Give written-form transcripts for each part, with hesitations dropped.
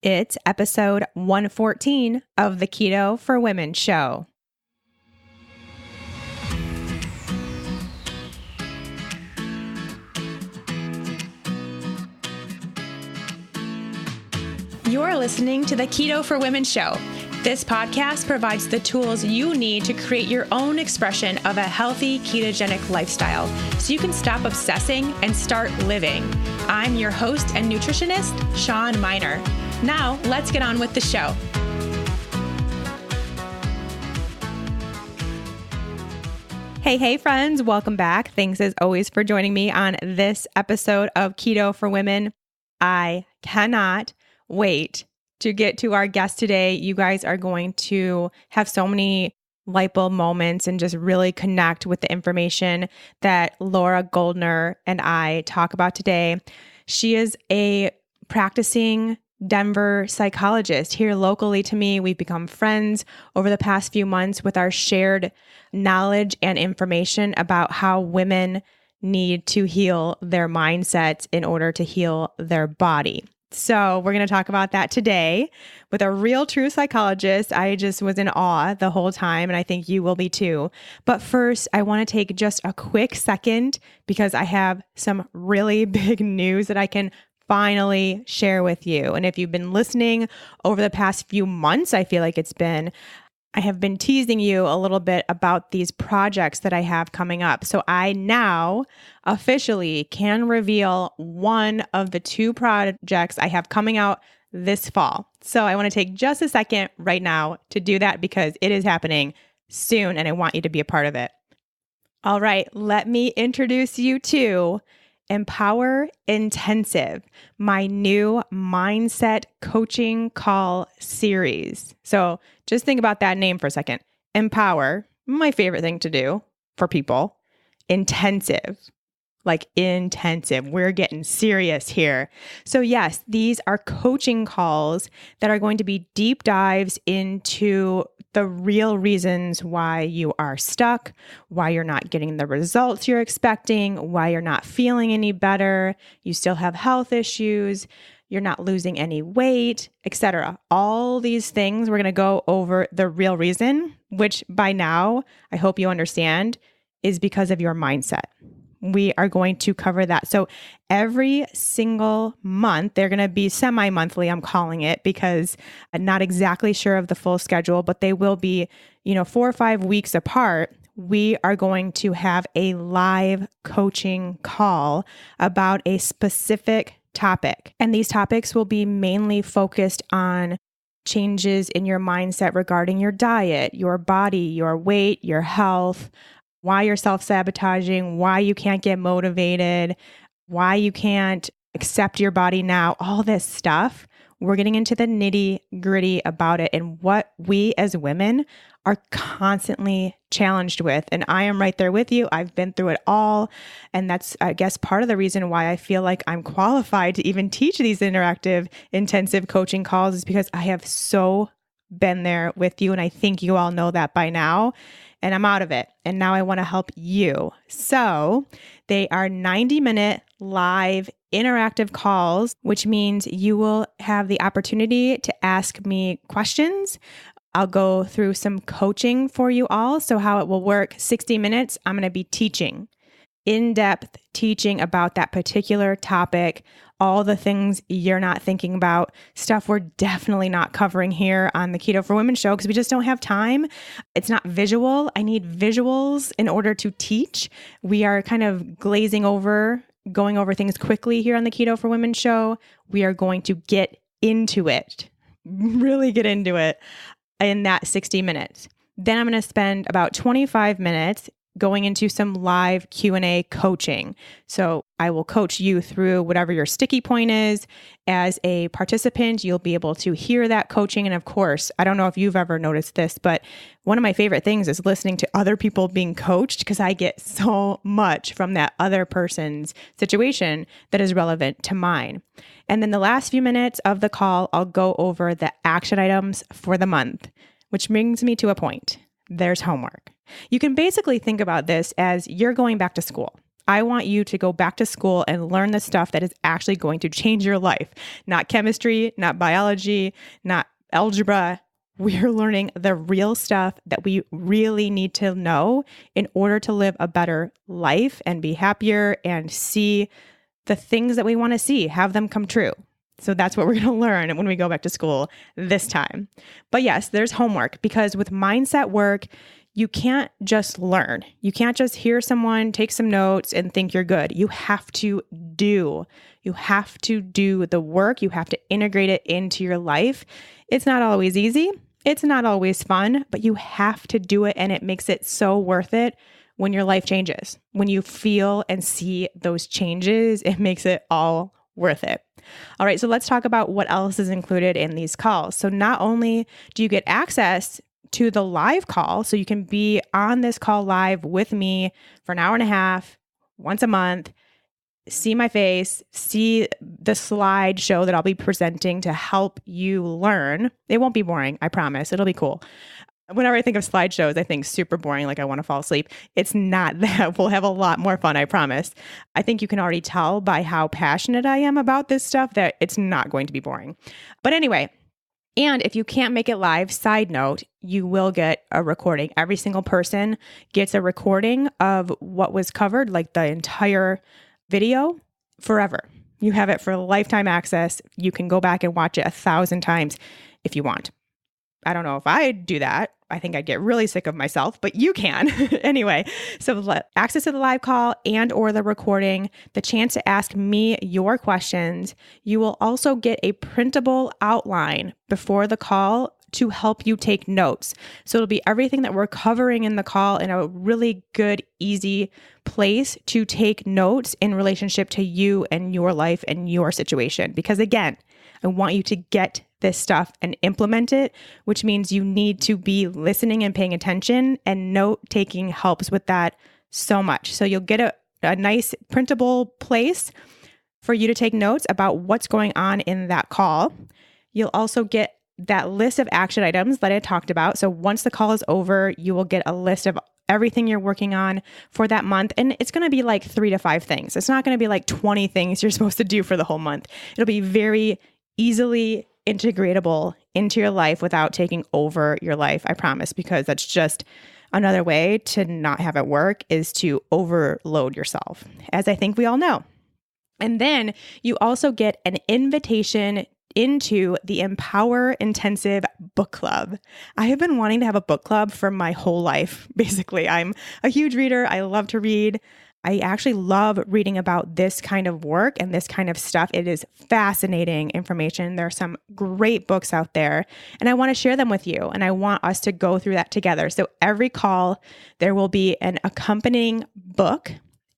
It's episode 114 of the Keto for Women show. You're listening to the Keto for Women show. This podcast provides the tools you need to create your own expression of a healthy ketogenic lifestyle so you can stop obsessing and start living. I'm your host and nutritionist, Shawn Miner. Now, let's get on with the show. Hey, friends. Welcome back. Thanks as always for joining me on this episode of Keto for Women. I cannot wait to get to our guest today. You guys are going to have so many light bulb moments and just really connect with the information that Laura Goldner and I talk about today. She is a practicing Denver psychologist here locally to me. We've become friends over the past few months with our shared knowledge and information about how women need to heal their mindsets in order to heal their body. So we're going to talk about that today with a real true psychologist. I just was in awe the whole time, and I think you will be too. But first, I want to take just a quick second because I have some really big news that I can finally share with you. And if you've been listening over the past few months, I feel like I have been teasing you a little bit about these projects that I have coming up. So I now officially can reveal one of the two projects I have coming out this fall. So I want to take just a second right now to do that because it is happening soon and I want you to be a part of it. All right, let me introduce you to Empower Intensive, my new mindset coaching call series. So just think about that name for a second. Empower, my favorite thing to do for people. Intensive, like intensive. We're getting serious here. So yes, these are coaching calls that are going to be deep dives into the real reasons why you are stuck, why you're not getting the results you're expecting, why you're not feeling any better, you still have health issues, you're not losing any weight, etc. All these things, we're going to go over the real reason, which by now, I hope you understand, is because of your mindset. We are going to cover that. So every single month, they're going to be semi-monthly, I'm calling it, because I'm not exactly sure of the full schedule, but they will be, 4 or 5 weeks apart. We are going to have a live coaching call about a specific topic. And these topics will be mainly focused on changes in your mindset regarding your diet, your body, your weight, your health, why you're self-sabotaging, why you can't get motivated, why you can't accept your body now, all this stuff. We're getting into the nitty-gritty about it and what we as women are constantly challenged with. And I am right there with you. I've been through it all. And that's, I guess, part of the reason why I feel like I'm qualified to even teach these interactive, intensive coaching calls is because I have so been there with you. And I think you all know that by now. And I'm out of it. And now I want to help you. So they are 90-minute live interactive calls, which means you will have the opportunity to ask me questions. I'll go through some coaching for you all. So how it will work, 60 minutes, I'm going to be teaching, in-depth teaching about that particular topic, all the things you're not thinking about, stuff we're definitely not covering here on the Keto for Women show because we just don't have time. It's not visual. I need visuals in order to teach. We are kind of going over things quickly here on the Keto for Women show. We are going to get into it, really get into it in that 60 minutes. Then I'm going to spend about 25 minutes going into some live Q&A coaching. So I will coach you through whatever your sticky point is. As a participant, you'll be able to hear that coaching. And of course, I don't know if you've ever noticed this, but one of my favorite things is listening to other people being coached because I get so much from that other person's situation that is relevant to mine. And then the last few minutes of the call, I'll go over the action items for the month, which brings me to a point. There's homework. You can basically think about this as you're going back to school. I want you to go back to school and learn the stuff that is actually going to change your life, not chemistry, not biology, not algebra. We're learning the real stuff that we really need to know in order to live a better life and be happier and see the things that we want to see, have them come true. So that's what we're going to learn when we go back to school this time. But yes, there's homework, because with mindset work, you can't just learn. You can't just hear someone, take some notes and think you're good. You have to do. You have to do the work. You have to integrate it into your life. It's not always easy. It's not always fun, but you have to do it, and it makes it so worth it when your life changes. When you feel and see those changes, it makes it all worth it. All right, so let's talk about what else is included in these calls. So not only do you get access to the live call, so you can be on this call live with me for an hour and a half, once a month, see my face, see the slideshow that I'll be presenting to help you learn. It won't be boring, I promise. It'll be cool. Whenever I think of slideshows, I think super boring, like I want to fall asleep. It's not that. We'll have a lot more fun, I promise. I think you can already tell by how passionate I am about this stuff that it's not going to be boring. But anyway, and if you can't make it live, side note, you will get a recording. Every single person gets a recording of what was covered, like the entire video, forever. You have it for lifetime access. You can go back and watch it 1,000 times if you want. I don't know if I'd do that. I think I'd get really sick of myself, but you can. Anyway, so access to the live call and or the recording, the chance to ask me your questions. You will also get a printable outline before the call to help you take notes. So it'll be everything that we're covering in the call in a really good, easy place to take notes in relationship to you and your life and your situation. Because again, I want you to get this stuff and implement it, which means you need to be listening and paying attention, and note taking helps with that so much. So you'll get a nice printable place for you to take notes about what's going on in that call. You'll also get that list of action items that I talked about. So once the call is over, you will get a list of everything you're working on for that month. And it's going to be like 3 to 5 things. It's not going to be like 20 things you're supposed to do for the whole month. It'll be very easily integratable into your life without taking over your life, I promise, because that's just another way to not have it work, is to overload yourself, as I think we all know. And then you also get an invitation into the Empower Intensive Book Club. I have been wanting to have a book club for my whole life. Basically, I'm a huge reader. I love to read. I actually love reading about this kind of work and this kind of stuff. It is fascinating information. There are some great books out there, and I want to share them with you, and I want us to go through that together. So every call, there will be an accompanying book,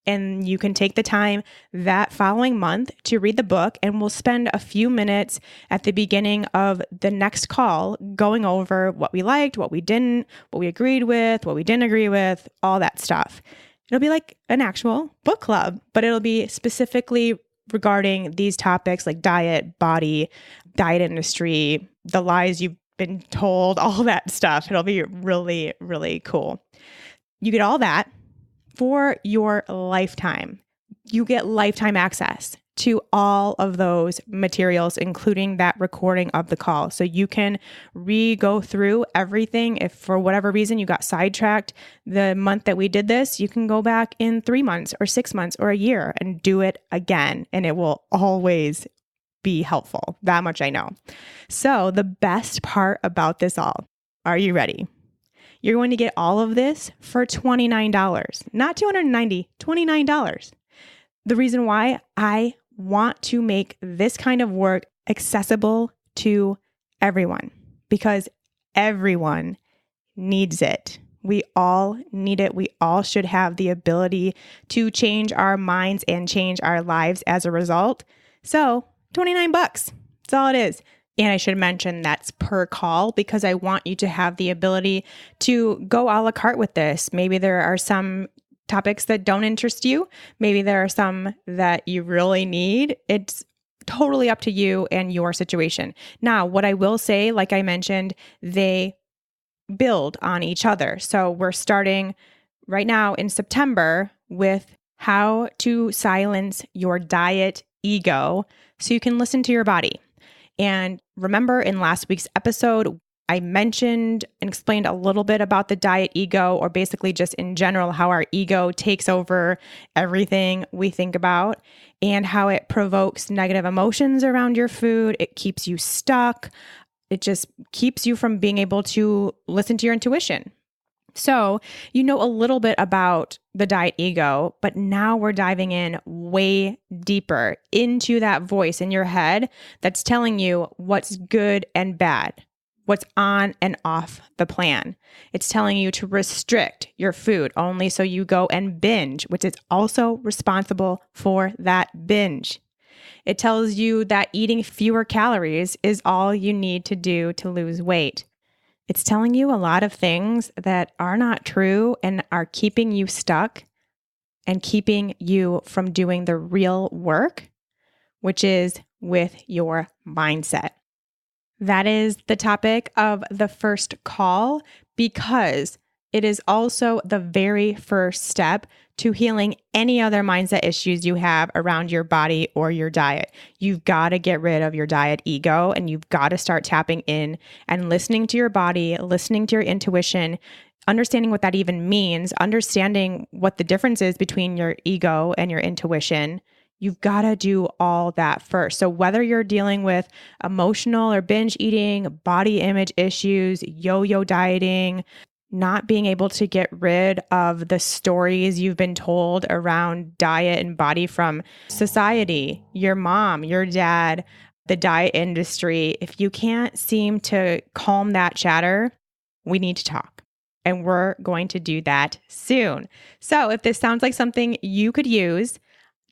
and you can take the time that following month to read the book, and we'll spend a few minutes at the beginning of the next call going over what we liked, what we didn't, what we agreed with, what we didn't agree with, all that stuff. It'll be like an actual book club, but it'll be specifically regarding these topics like diet, body, diet industry, the lies you've been told, all that stuff. It'll be really, really cool. You get all that for your lifetime. You get lifetime access to all of those materials, including that recording of the call. So you can go through everything. If for whatever reason you got sidetracked the month that we did this, you can go back in 3 months or 6 months or a year and do it again. And it will always be helpful. That much I know. So the best part about this all, are you ready? You're going to get all of this for $29, not $290, $29. The reason why I want to make this kind of work accessible to everyone, because everyone needs it. We all need it. We all should have the ability to change our minds and change our lives as a result. So $29, that's all it is. And I should mention that's per call, because I want you to have the ability to go a la carte with this. Maybe there are some topics that don't interest you. Maybe there are some that you really need. It's totally up to you and your situation. Now, what I will say, like I mentioned, they build on each other. So we're starting right now in September with how to silence your diet ego so you can listen to your body. And remember in last week's episode, I mentioned and explained a little bit about the diet ego, or basically just in general, how our ego takes over everything we think about and how it provokes negative emotions around your food. It keeps you stuck. It just keeps you from being able to listen to your intuition. So you know a little bit about the diet ego, but now we're diving in way deeper into that voice in your head that's telling you what's good and bad, what's on and off the plan. It's telling you to restrict your food only so you go and binge, which is also responsible for that binge. It tells you that eating fewer calories is all you need to do to lose weight. It's telling you a lot of things that are not true and are keeping you stuck and keeping you from doing the real work, which is with your mindset. That is the topic of the first call because it is also the very first step to healing any other mindset issues you have around your body or your diet. You've got to get rid of your diet ego and you've got to start tapping in and listening to your body, listening to your intuition, understanding what that even means, understanding what the difference is between your ego and your intuition. You've got to do all that first. So whether you're dealing with emotional or binge eating, body image issues, yo-yo dieting, not being able to get rid of the stories you've been told around diet and body from society, your mom, your dad, the diet industry, if you can't seem to calm that chatter, we need to talk. And we're going to do that soon. So if this sounds like something you could use,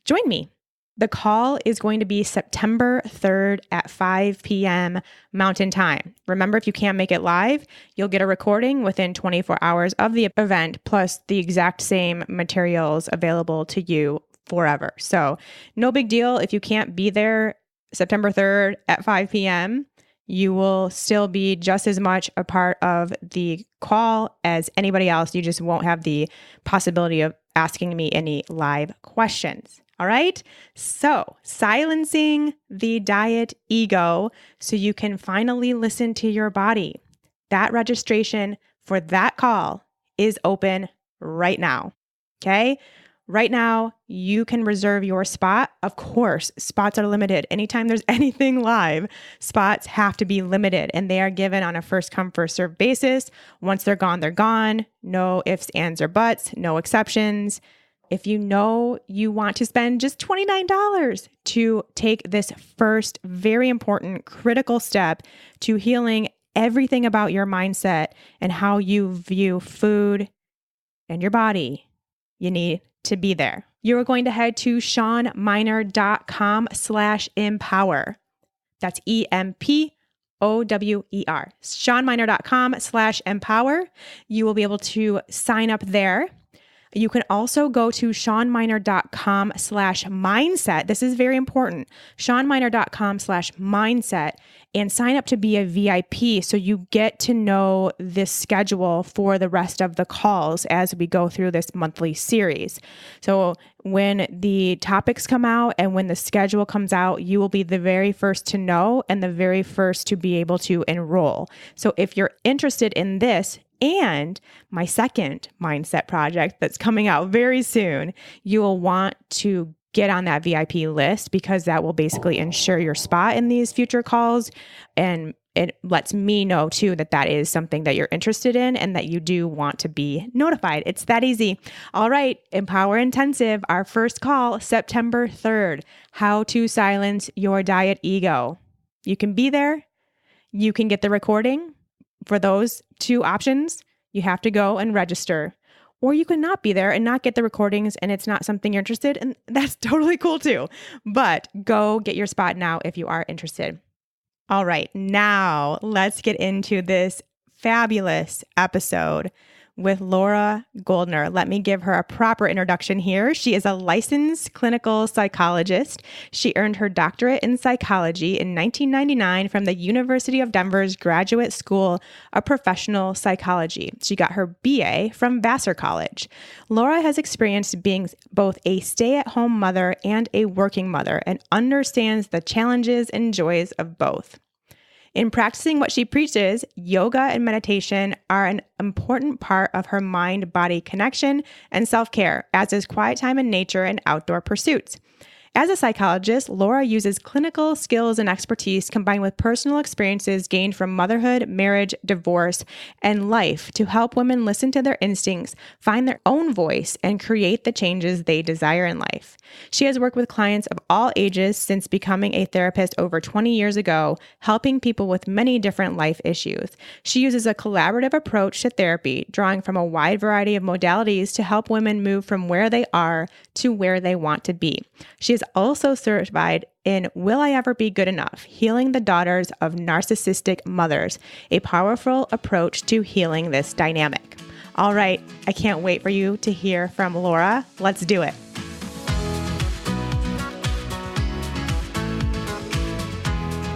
join me. The call is going to be September 3rd at 5 p.m. Mountain Time. Remember, if you can't make it live, you'll get a recording within 24 hours of the event, plus the exact same materials available to you forever. So no big deal. If you can't be there September 3rd at 5 p.m., you will still be just as much a part of the call as anybody else. You just won't have the possibility of asking me any live questions. All right. So silencing the diet ego so you can finally listen to your body. That registration for that call is open right now. Okay. Right now, you can reserve your spot. Of course, spots are limited. Anytime there's anything live, spots have to be limited and they are given on a first come, first serve basis. Once they're gone, they're gone. No ifs, ands, or buts, no exceptions. If you know you want to spend just $29 to take this first very important critical step to healing everything about your mindset and how you view food and your body, you need to be there. You're going to head to SeanMiner.com/empower. That's EMPOWER. SeanMiner.com/empower. You will be able to sign up there. You can also go to SeanMiner.com/mindset. This is very important. SeanMiner.com/mindset and sign up to be a VIP so you get to know this schedule for the rest of the calls as we go through this monthly series. So when the topics come out and when the schedule comes out, you will be the very first to know and the very first to be able to enroll. So if you're interested in this, and my second mindset project that's coming out very soon, you will want to get on that VIP list because that will basically ensure your spot in these future calls. And it lets me know too that that is something that you're interested in and that you do want to be notified. It's that easy. All right. Empower Intensive, our first call, September 3rd, how to silence your diet ego. You can be there. You can get the recording. For those two options, you have to go and register. Or you could not be there and not get the recordings and it's not something you're interested in. That's totally cool too. But go get your spot now if you are interested. All right, now let's get into this fabulous episode with Laura Goldner. Let me give her a proper introduction here. She is a licensed clinical psychologist. She earned her doctorate in psychology in 1999 from the University of Denver's Graduate School of Professional Psychology. She got her BA from Vassar College. Laura has experienced being both a stay-at-home mother and a working mother and understands the challenges and joys of both. In practicing what she preaches, yoga and meditation are an important part of her mind-body connection and self-care, as is quiet time in nature and outdoor pursuits. As a psychologist, Laura uses clinical skills and expertise combined with personal experiences gained from motherhood, marriage, divorce, and life to help women listen to their instincts, find their own voice, and create the changes they desire in life. She has worked with clients of all ages since becoming a therapist over 20 years ago, helping people with many different life issues. She uses a collaborative approach to therapy, drawing from a wide variety of modalities to help women move from where they are to where they want to be. She is also certified in Will I Ever Be Good Enough? Healing the Daughters of Narcissistic Mothers, a powerful approach to healing this dynamic. All right, I can't wait for you to hear from Laura. Let's do it.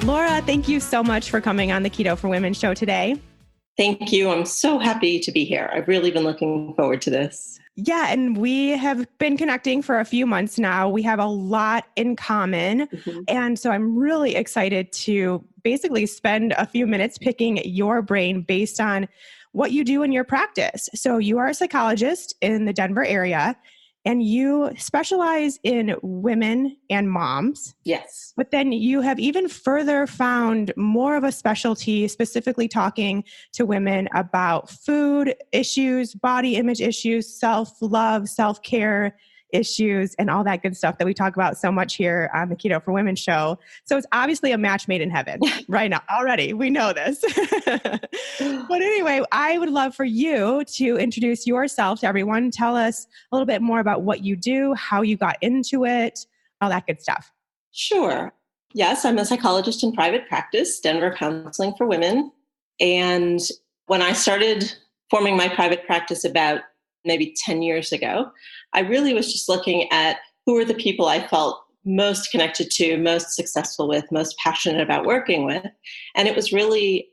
Laura, thank you so much for coming on the Keto for Women show today. Thank you. I'm so happy to be here. I've really been looking forward to this. Yeah, and we have been connecting for a few months now. We have a lot in common. And so I'm really excited to basically spend a few minutes picking your brain based on what you do in your practice. So you are a psychologist in the Denver area, and you specialize in women and moms. Yes. But then you have even further found more of a specialty, specifically talking to women about food issues, body image issues, self-love, self-care issues, and all that good stuff that we talk about so much here on the Keto for Women show. So it's obviously a match made in heaven right now. Already, we know this. But anyway, I would love for you to introduce yourself to everyone. Tell us a little bit more about what you do, how you got into it, all that good stuff. Sure. Yes, I'm a psychologist in private practice, Denver Counseling for Women. And when I started forming my private practice about maybe 10 years ago, I really was just looking at who were the people I felt most connected to, most successful with, most passionate about working with. And it was really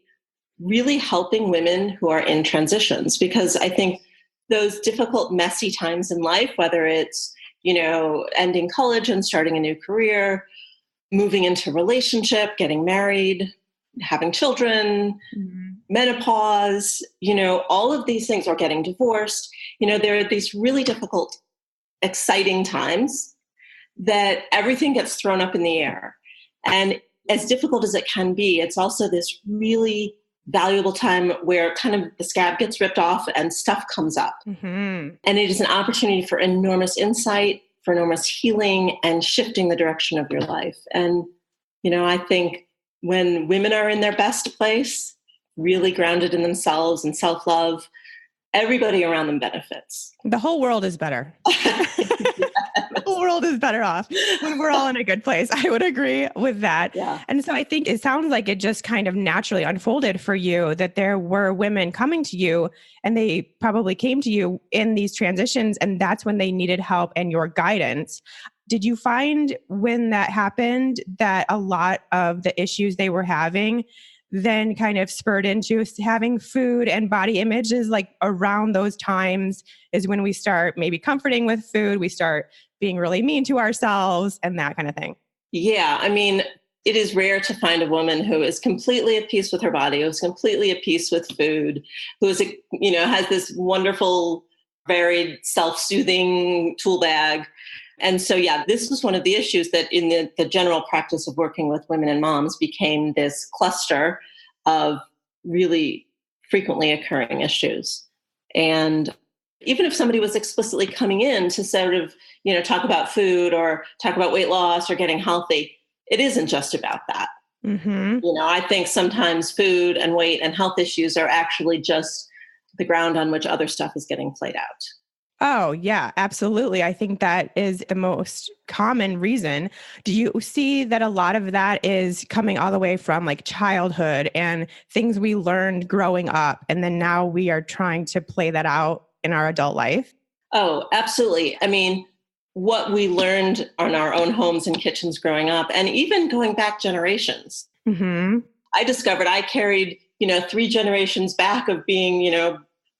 helping women who are in transitions, because I think those difficult, messy times in life, whether it's, ending college and starting a new career, moving into a relationship, getting married, having children, menopause, all of these things, or getting divorced, there are these really difficult, exciting times that everything gets thrown up in the air. And as difficult as it can be, it's also this really valuable time where kind of the scab gets ripped off and stuff comes up. And it is an opportunity for enormous insight, for enormous healing, and shifting the direction of your life. And, I think when women are in their best place, really grounded in themselves and self-love, everybody around them benefits. The whole world is better. The whole world is better off when we're all in a good place. I would agree with that. Yeah. And so I think it sounds like it just kind of naturally unfolded for you that there were women coming to you, and they probably came to you in these transitions, and that's when they needed help and your guidance. Did you find when that happened that a lot of the issues they were having then kind of spurred into having food and body images, like around those times is when we start maybe comforting with food, we start being really mean to ourselves and that kind of thing? Yeah. I mean, it is rare to find a woman who is completely at peace with her body, who is completely at peace with food, who is, has this wonderful, varied, self-soothing tool bag. And so, this was one of the issues that in the general practice of working with women and moms became this cluster of really frequently occurring issues. And even if somebody was explicitly coming in to sort of, talk about food or talk about weight loss or getting healthy, it isn't just about that. I think sometimes food and weight and health issues are actually just the ground on which other stuff is getting played out. Oh, yeah, absolutely. I think that is the most common reason. Do you see that a lot of that is coming all the way from like childhood and things we learned growing up, and then now we are trying to play that out in our adult life? Oh, absolutely. I mean, what we learned on our own homes and kitchens growing up, and even going back generations. Hmm. I discovered I carried, 3 generations back of being,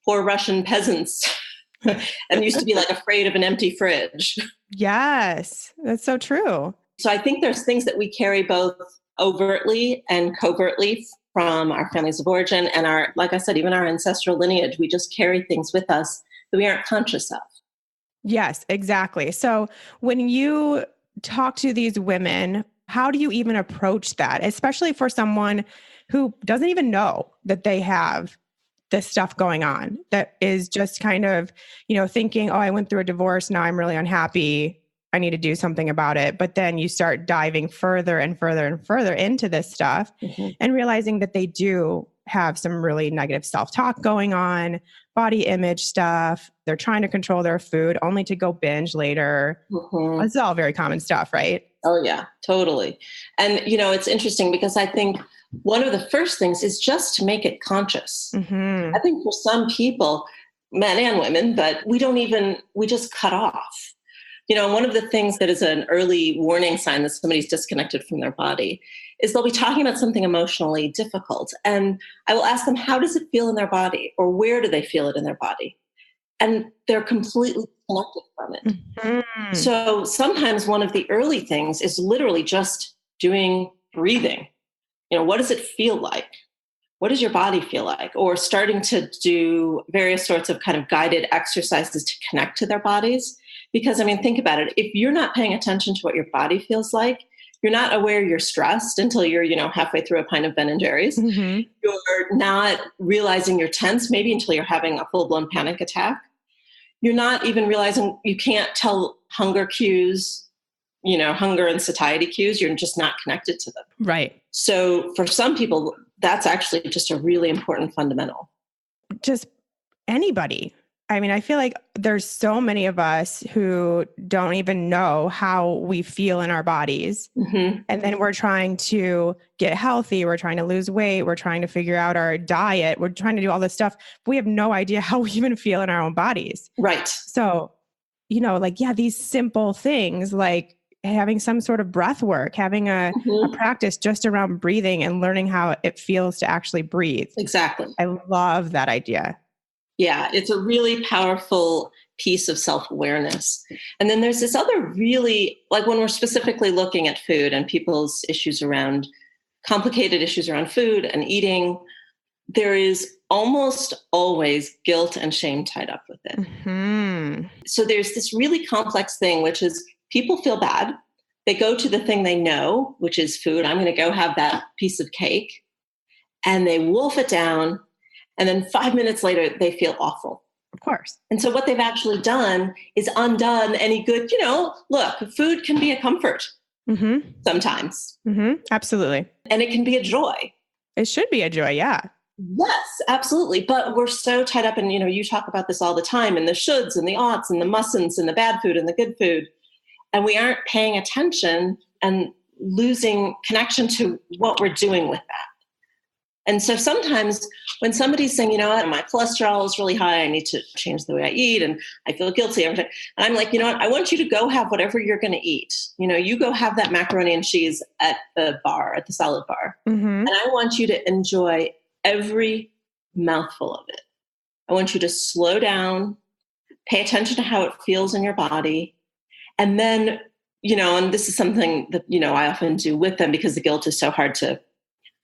poor Russian peasants and used to be like afraid of an empty fridge. Yes, that's so true. So I think there's things that we carry both overtly and covertly from our families of origin and our, like I said, even our ancestral lineage. We just carry things with us that we aren't conscious of. Yes, exactly. So when you talk to these women, how do you even approach that, especially for someone who doesn't even know that they have this stuff going on, that is just kind of, thinking, oh, I went through a divorce. Now I'm really unhappy. I need to do something about it. But then you start diving further and further and further into this stuff Mhm. and realizing that they do have some really negative self-talk going on, body image stuff. They're trying to control their food only to go binge later. Mhm. It's all very common stuff, right? Oh, yeah, totally. And, it's interesting because I think one of the first things is just to make it conscious. I Hmm. think for some people, men and women, but we just cut off. One of the things that is an early warning sign that somebody's disconnected from their body is they'll be talking about something emotionally difficult. And I will ask them, how does it feel in their body? Or where do they feel it in their body? And they're completely disconnected from it. Hmm. So sometimes one of the early things is literally just doing breathing. What does it feel like? What does your body feel like? Or starting to do various sorts of kind of guided exercises to connect to their bodies. Because, I mean, think about it. If you're not paying attention to what your body feels like, you're not aware you're stressed until you're, halfway through a pint of Ben and Jerry's. Hmm. You're not realizing you're tense, maybe until you're having a full blown panic attack. You're not even realizing you can't tell hunger cues, hunger and satiety cues. You're just not connected to them. Right. So for some people, that's actually just a really important fundamental. Just anybody. I mean, I feel like there's so many of us who don't even know how we feel in our bodies. Hmm. And then we're trying to get healthy. We're trying to lose weight. We're trying to figure out our diet. We're trying to do all this stuff. But we have no idea how we even feel in our own bodies. Right. So, yeah, these simple things like having some sort of breath work, having a Hmm. practice just around breathing and learning how it feels to actually breathe. Exactly. I love that idea. Yeah, it's a really powerful piece of self-awareness. And then there's this other really, like when we're specifically looking at food and people's complicated issues around food and eating, there is almost always guilt and shame tied up with it. Hmm. So there's this really complex thing, which is people feel bad. They go to the thing they know, which is food. I'm going to go have that piece of cake. And they wolf it down. And then 5 minutes later, they feel awful. Of course. And so what they've actually done is undone any good, look, food can be a comfort Hmm. sometimes, Absolutely. and it can be a joy. It should be a joy. Yeah. Yes, absolutely. But we're so tied up in, you talk about this all the time, and the shoulds and the oughts and the mustn'ts and the bad food and the good food. And we aren't paying attention and losing connection to what we're doing with that. And so sometimes when somebody's saying, my cholesterol is really high, I need to change the way I eat, and I feel guilty every time. And I'm like, I want you to go have whatever you're going to eat. You go have that macaroni and cheese at the bar, at the salad bar. Hmm. And I want you to enjoy every mouthful of it. I want you to slow down, pay attention to how it feels in your body. And then, and this is something that, I often do with them because the guilt is so hard to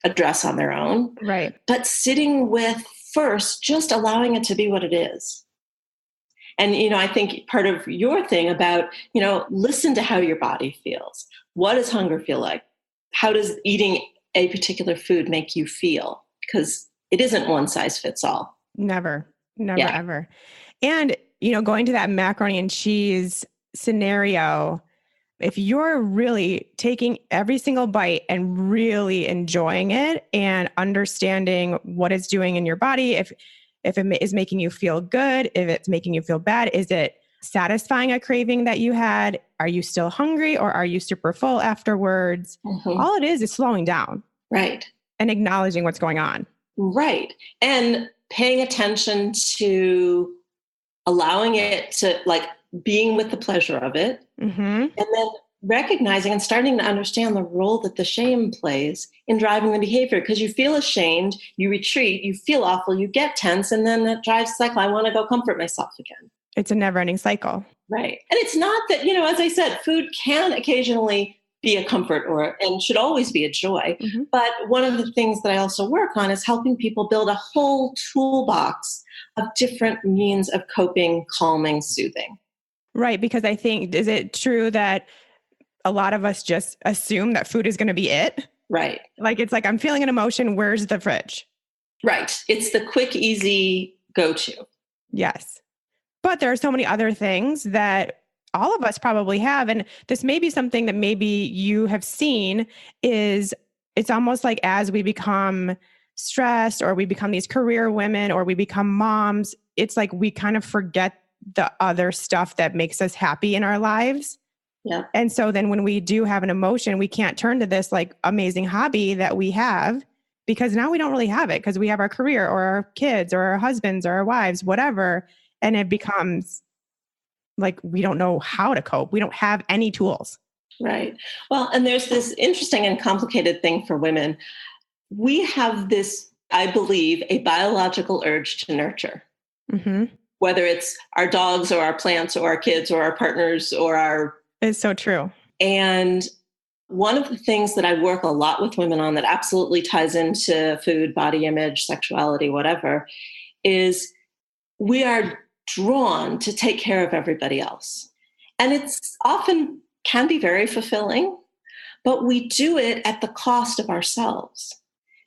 address on their own. Right. But sitting with first, just allowing it to be what it is. And, I think part of your thing about, listen to how your body feels. What does hunger feel like? How does eating a particular food make you feel? Because it isn't one size fits all. Never, Yeah. ever. And, going to that macaroni and cheese scenario, if you're really taking every single bite and really enjoying it and understanding what it's doing in your body, if if it is making you feel good, if it's making you feel bad. Is it satisfying a craving that you had? Are you still hungry or are you super full afterwards? All it is slowing down. Right. And acknowledging what's going on. Right. And paying attention to allowing it to, like, being with the pleasure of it. And then recognizing and starting to understand the role that the shame plays in driving the behavior. Because you feel ashamed, you retreat, you feel awful, you get tense, and then that drives the cycle. I want to go comfort myself again. It's a never-ending cycle. Right. And it's not that, as I said, food can occasionally be a comfort and should always be a joy. But one of the things that I also work on is helping people build a whole toolbox of different means of coping, calming, soothing. Right. Because I think, is it true that a lot of us just assume that food is going to be it? Right. Like, it's like, I'm feeling an emotion. Where's the fridge? Right. It's the quick, easy go-to. Yes. But there are so many other things that all of us probably have. And this may be something that maybe you have seen is it's almost like as we become stressed or we become these career women or we become moms, it's like we kind of forget the other stuff that makes us happy in our lives. Yeah. And so then when we do have an emotion, we can't turn to this like amazing hobby that we have because now we don't really have it because we have our career or our kids or our husbands or our wives, whatever. And it becomes like, we don't know how to cope. We don't have any tools. Right. Well, and there's this interesting and complicated thing for women. We have this, I believe, a biological urge to nurture. Whether it's our dogs or our plants or our kids or our partners or our... It's so true. And one of the things that I work a lot with women on that absolutely ties into food, body image, sexuality, whatever, is we are drawn to take care of everybody else. And it's often can be very fulfilling, but we do it at the cost of ourselves.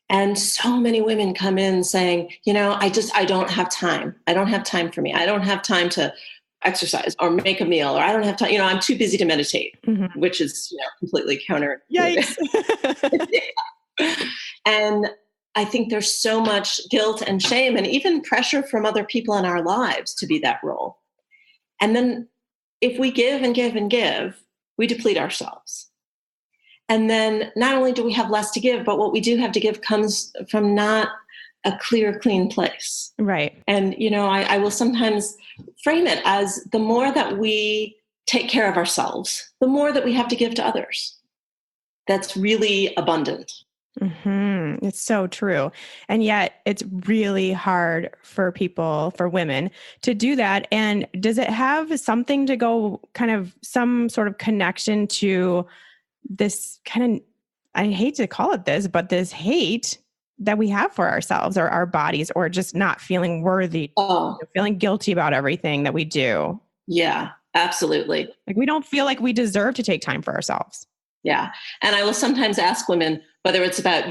And so many women come in saying, I don't have time. I don't have time for me. I don't have time to exercise or make a meal, or I don't have time. I'm too busy to meditate, which is, completely counter. Yikes. And I think there's so much guilt and shame and even pressure from other people in our lives to be that role. And then if we give and give and give, we deplete ourselves. And then not only do we have less to give, but what we do have to give comes from not a clear, clean place. Right. And, I will sometimes frame it as the more that we take care of ourselves, the more that we have to give to others. That's really abundant. It's so true. And yet it's really hard for people, for women to do that. And does it have something to go kind of some sort of connection to this kind of, I hate to call it this, but this hate that we have for ourselves or our bodies, or just not feeling worthy, feeling guilty about everything that we do? Yeah, absolutely. Like we don't feel like we deserve to take time for ourselves. Yeah. And I will sometimes ask women, whether it's about,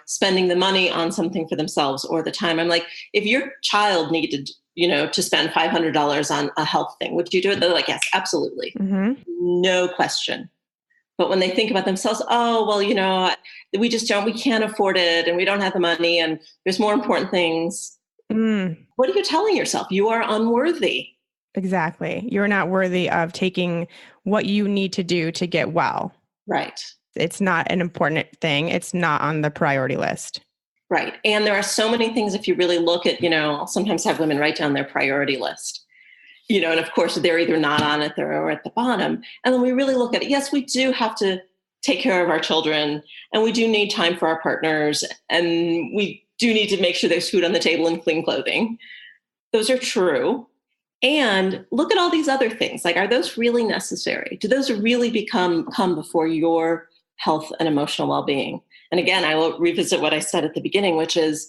spending the money on something for themselves or the time. I'm like, if your child needed, to spend $500 on a health thing, would you do it? They're like, yes, absolutely. No question. But when they think about themselves, we can't afford it and we don't have the money and there's more important things. What are you telling yourself? You are unworthy. Exactly. You're not worthy of taking what you need to do to get well. Right. It's not an important thing. It's not on the priority list. Right. And there are so many things, if you really look at, I'll sometimes have women write down their priority list, and of course they're either not on it or at the bottom. And then we really look at it. Yes, we do have to take care of our children and we do need time for our partners and we do need to make sure there's food on the table and clean clothing. Those are true. And look at all these other things. Like, are those really necessary? Do those really come before your health and emotional well-being? And again, I will revisit what I said at the beginning, which is,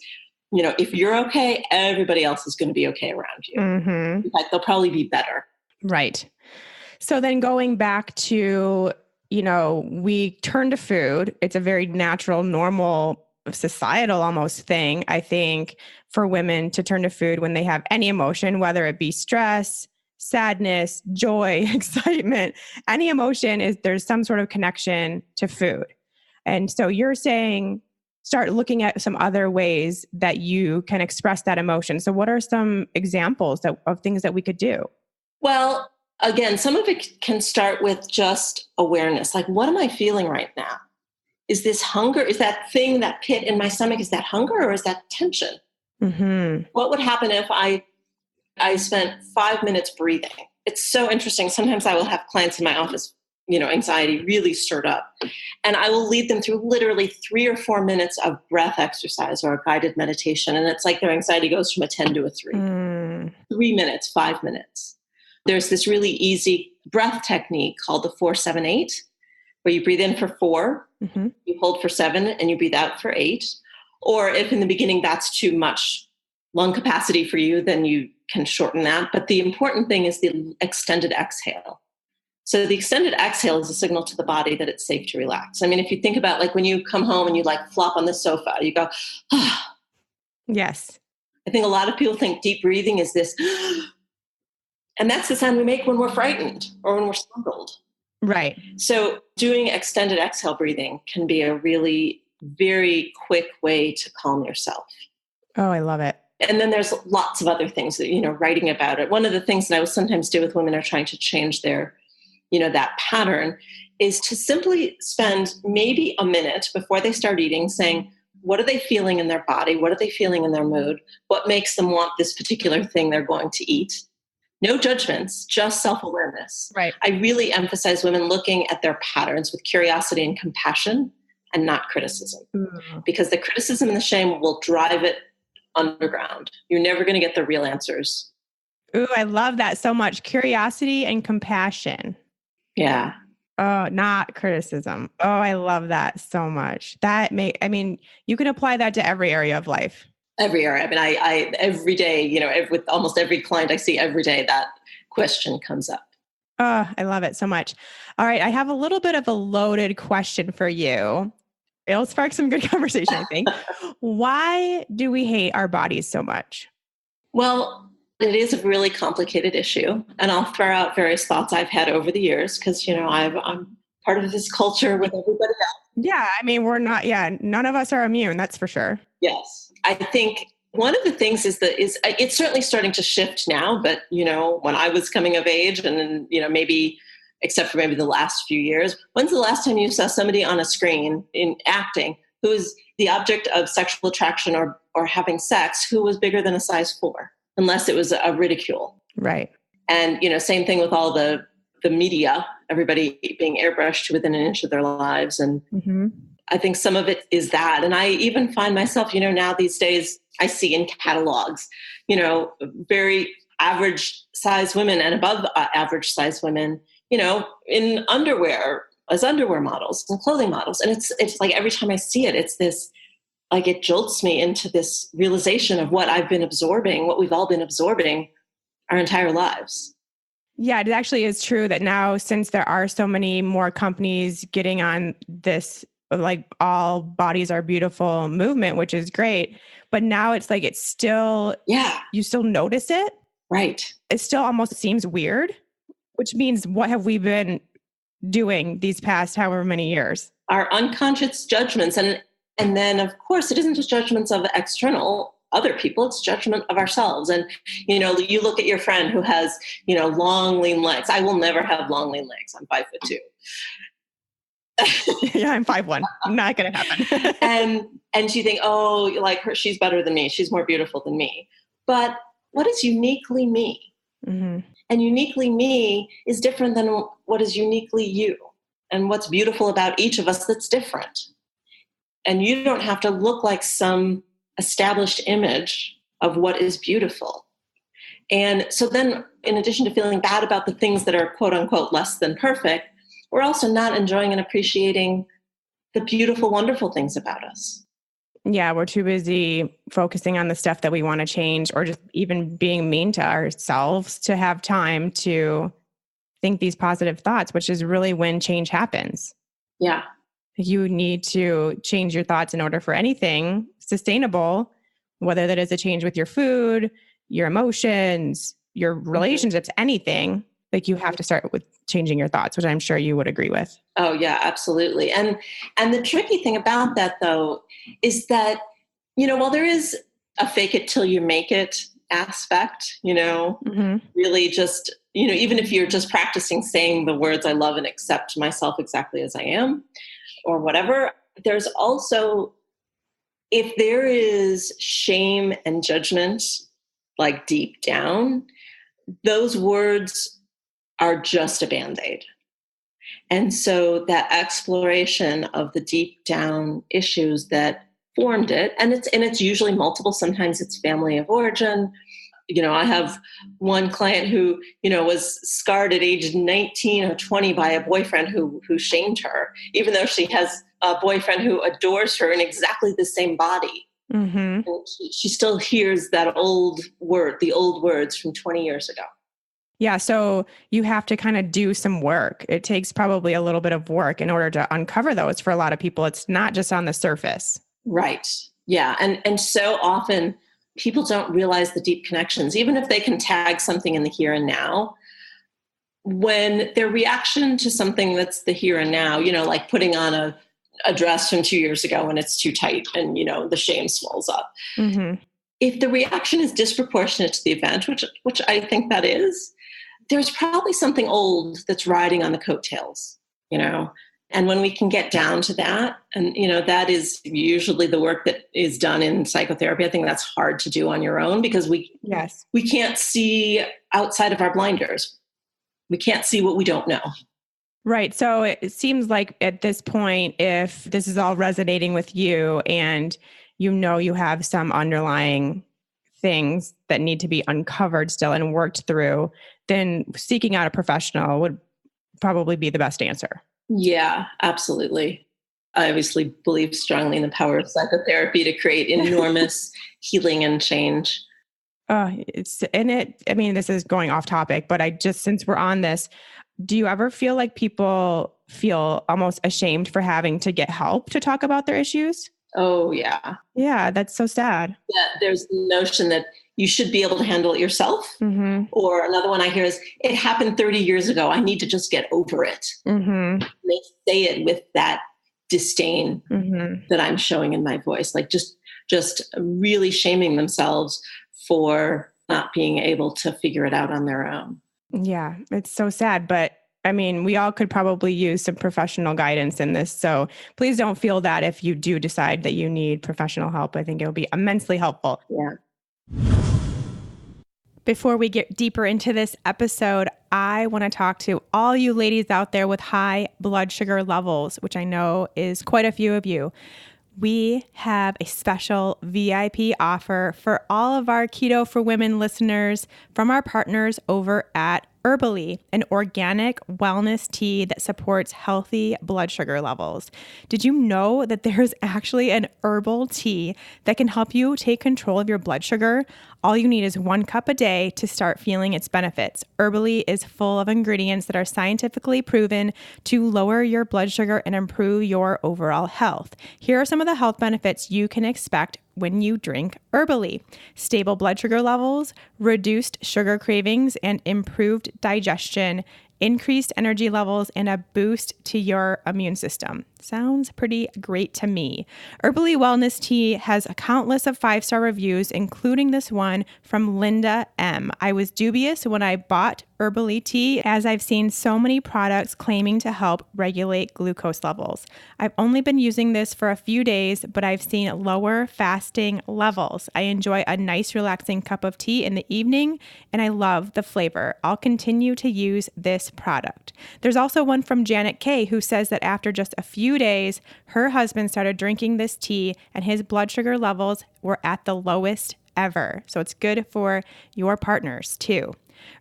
if you're okay, everybody else is going to be okay around you. In fact, they'll probably be better. Right. So then going back to, we turn to food. It's a very natural, normal, societal almost thing, I think, for women to turn to food when they have any emotion, whether it be stress, sadness, joy, excitement, any emotion there's some sort of connection to food. And so you're saying start looking at some other ways that you can express that emotion. So what are some examples of things that we could do? Well, again, some of it can start with just awareness. Like, what am I feeling right now? Is this hunger? Is that thing, that pit in my stomach, is that hunger or is that tension? Mm-hmm. What would happen if I spent 5 minutes breathing? It's so interesting. Sometimes I will have clients in my office, anxiety really stirred up. And I will lead them through literally 3 or 4 minutes of breath exercise or a guided meditation. And it's like their anxiety goes from a 10 to a 3. 3 minutes, 5 minutes. There's this really easy breath technique called the 4-7-8, where you breathe in for 4, you hold for 7, and you breathe out for 8. Or if in the beginning that's too much lung capacity for you, then you can shorten that. But the important thing is the extended exhale. So the extended exhale is a signal to the body that it's safe to relax. I mean, if you think about like when you come home and you like flop on the sofa, you go, ah. Yes. I think a lot of people think deep breathing is this, and that's the sound we make when we're frightened or when we're startled. Right. So doing extended exhale breathing can be a really very quick way to calm yourself. Oh, I love it. And then there's lots of other things that, writing about it. One of the things that I will sometimes do with women who are trying to change their, that pattern is to simply spend maybe a minute before they start eating saying, what are they feeling in their body? What are they feeling in their mood? What makes them want this particular thing they're going to eat? No judgments, just self-awareness. Right. I really emphasize women looking at their patterns with curiosity and compassion and not criticism. Because the criticism and the shame will drive it underground. You're never going to get the real answers. Ooh, I love that so much. Curiosity and compassion. Yeah. Oh, not criticism. Oh, I love that so much. You can apply that to every area of life. Every area. I mean, I every day, with almost every client I see every day, that question comes up. Oh, I love it so much. All right. I have a little bit of a loaded question for you. It'll spark some good conversation, I think. Why do we hate our bodies so much? Well, it is a really complicated issue. And I'll throw out various thoughts I've had over the years because, I'm part of this culture with everybody else. Yeah. I mean, none of us are immune. That's for sure. Yes. I think one of the things is it's certainly starting to shift now, but, when I was coming of age and, maybe except for maybe the last few years, when's the last time you saw somebody on a screen in acting who's the object of sexual attraction or having sex who was bigger than a size 4, unless it was a ridicule. Right. And, same thing with all the media, everybody being airbrushed to within an inch of their lives. And I think some of it is that. And I even find myself, now these days I see in catalogs, very average size women and above average size women, in underwear as underwear models and clothing models. And it's like every time I see it, it's this, like it jolts me into this realization of what I've been absorbing, what we've all been absorbing our entire lives. Yeah, it actually is true that now, since there are so many more companies getting on this, like all bodies are beautiful movement, which is great. But now it's like, it's still, you still notice it. Right. It still almost seems weird, which means what have we been doing these past however many years? Our unconscious judgments. And then of course, it isn't just judgments of external other people, it's judgment of ourselves. And, you look at your friend who has, long, lean legs. I will never have long, lean legs. I'm 5'2". Yeah, I'm 5'1". Not going to happen. and you think, oh, like her, she's better than me. She's more beautiful than me. But what is uniquely me? Mm-hmm. And uniquely me is different than what is uniquely you. And what's beautiful about each of us that's different. And you don't have to look like some established image of what is beautiful. And so then, in addition to feeling bad about the things that are quote unquote less than perfect, we're also not enjoying and appreciating the beautiful, wonderful things about us. Yeah, we're too busy focusing on the stuff that we want to change or just even being mean to ourselves to have time to think these positive thoughts, which is really when change happens. Yeah. You need to change your thoughts in order for anything sustainable, whether that is a change with your food, your emotions, your relationships, anything. Like you have to start with changing your thoughts, which I'm sure you would agree with. Oh yeah, absolutely. And the tricky thing about that though is that, while there is a fake it till you make it aspect, really just, even if you're just practicing saying the words I love and accept myself exactly as I am or whatever, there's also, if there is shame and judgment like deep down, those words are just a Band-Aid. And so that exploration of the deep down issues that formed it, and it's usually multiple, sometimes it's family of origin. I have one client who, was scarred at age 19 or 20 by a boyfriend who shamed her, even though she has a boyfriend who adores her in exactly the same body. Mm-hmm. And she still hears the old words from 20 years ago. Yeah. So you have to kind of do some work. It takes probably a little bit of work in order to uncover those. For a lot of people, it's not just on the surface. Right. Yeah. And so often people don't realize the deep connections, even if they can tag something in the here and now. When their reaction to something that's the here and now, like putting on a dress from 2 years ago and it's too tight and, the shame swells up. Mm-hmm. If the reaction is disproportionate to the event, which I think that is, there's probably something old that's riding on the coattails, and when we can get down to that, and, that is usually the work that is done in psychotherapy. I think that's hard to do on your own because we can't see outside of our blinders. We can't see what we don't know. Right. So it seems like at this point, if this is all resonating with you and you have some underlying things that need to be uncovered still and worked through, then seeking out a professional would probably be the best answer. Yeah, absolutely. I obviously believe strongly in the power of psychotherapy to create enormous healing and change. This is going off topic, but since we're on this, do you ever feel like people feel almost ashamed for having to get help to talk about their issues? Oh, yeah. Yeah, that's so sad. Yeah, there's the notion that you should be able to handle it yourself. Mm-hmm. Or another one I hear is, it happened 30 years ago. I need to just get over it. Mm-hmm. They say it with that disdain mm-hmm. that I'm showing in my voice, like just really shaming themselves for not being able to figure it out on their own. Yeah, it's so sad. But we all could probably use some professional guidance in this. So please don't feel that if you do decide that you need professional help. I think it'll be immensely helpful. Yeah. Before we get deeper into this episode, I want to talk to all you ladies out there with high blood sugar levels, which I know is quite a few of you. We have a special VIP offer for all of our Keto for Women listeners from our partners over at Herbally, an organic wellness tea that supports healthy blood sugar levels. Did you know that there's actually an herbal tea that can help you take control of your blood sugar? All you need is 1 cup a day to start feeling its benefits. Herbally is full of ingredients that are scientifically proven to lower your blood sugar and improve your overall health. Here are some of the health benefits you can expect when you drink Herbally: stable blood sugar levels, reduced sugar cravings and improved digestion, increased energy levels, and a boost to your immune system. Sounds pretty great to me. Herbally Wellness Tea has a countless of 5-star reviews, including this one from Linda M. I was dubious when I bought Herbally tea, as I've seen so many products claiming to help regulate glucose levels. I've only been using this for a few days, but I've seen lower fasting levels. I enjoy a nice relaxing cup of tea in the evening, and I love the flavor. I'll continue to use this product. There's also one from Janet K, who says that after just a few days, her husband started drinking this tea and his blood sugar levels were at the lowest ever. So it's good for your partners too.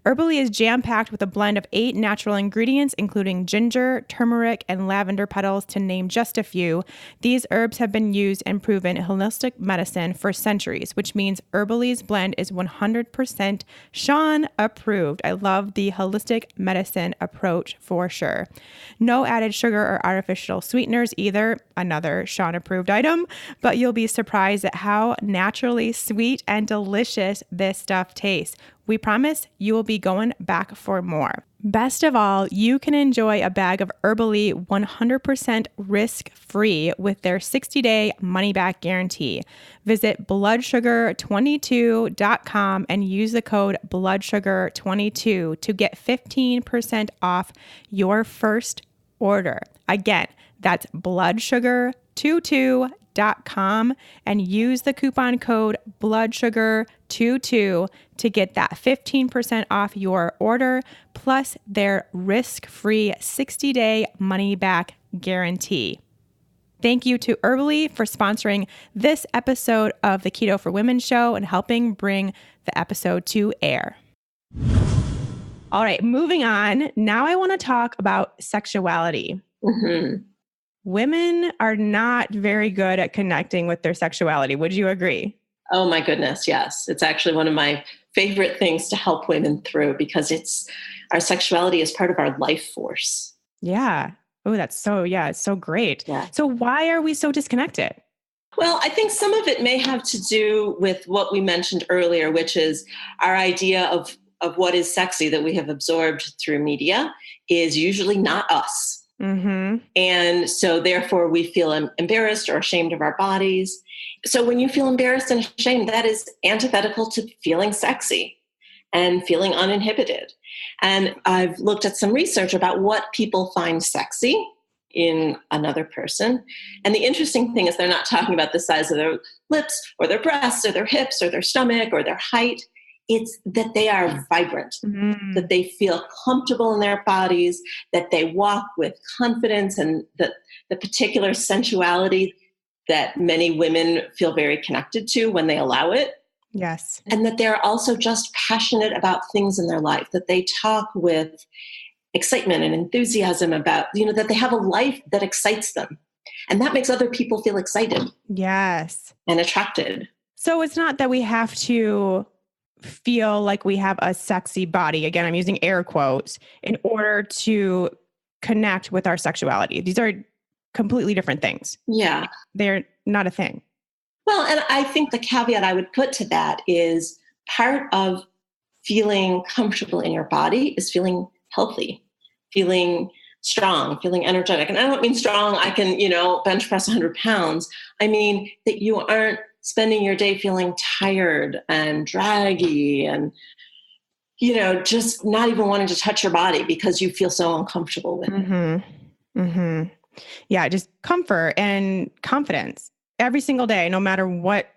Herbally is jam-packed with a blend of 8 natural ingredients, including ginger, turmeric, and lavender petals, to name just a few. These herbs have been used and proven in holistic medicine for centuries, which means Herbally's blend is 100% Sean approved. I love the holistic medicine approach for sure. No added sugar or artificial sweeteners either, another Sean approved item, but you'll be surprised at how naturally sweet and delicious this stuff tastes. We promise you will be going back for more. Best of all, you can enjoy a bag of Herbally 100% risk-free with their 60-day money-back guarantee. Visit bloodsugar22.com and use the code bloodsugar22 to get 15% off your first order. Again, that's bloodsugar22.com and use the coupon code bloodsugar22 to get that 15% off your order plus their risk-free 60-day money-back guarantee. Thank you to Herbally for sponsoring this episode of the Keto for Women show and helping bring the episode to air. All right, moving on. Now I want to talk about sexuality. Mm-hmm. Women are not very good at connecting with their sexuality. Would you agree? Oh my goodness, yes. It's actually one of my favorite things to help women through because our sexuality is part of our life force. Yeah. Oh, it's so great. Yeah. So why are we so disconnected? Well, I think some of it may have to do with what we mentioned earlier, which is our idea of what is sexy that we have absorbed through media is usually not us. Mm-hmm. And so therefore we feel embarrassed or ashamed of our bodies. So when you feel embarrassed and ashamed, that is antithetical to feeling sexy and feeling uninhibited. And I've looked at some research about what people find sexy in another person. And the interesting thing is they're not talking about the size of their lips or their breasts or their hips or their stomach or their height. It's that they are vibrant, that they feel comfortable in their bodies, that they walk with confidence, and that the particular sensuality that many women feel very connected to when they allow it. Yes. And that they're also just passionate about things in their life, that they talk with excitement and enthusiasm about, that they have a life that excites them. And that makes other people feel excited. Yes. And attracted. So it's not that we have to feel like we have a sexy body. Again, I'm using air quotes in order to connect with our sexuality. These are completely different things. Yeah. They're not a thing. Well, and I think the caveat I would put to that is part of feeling comfortable in your body is feeling healthy, feeling strong, feeling energetic. And I don't mean strong, I can, bench press 100 pounds. I mean that you aren't spending your day feeling tired and draggy and, just not even wanting to touch your body because you feel so uncomfortable with it. Mm-hmm. Mm-hmm. Yeah, just comfort and confidence every single day, no matter what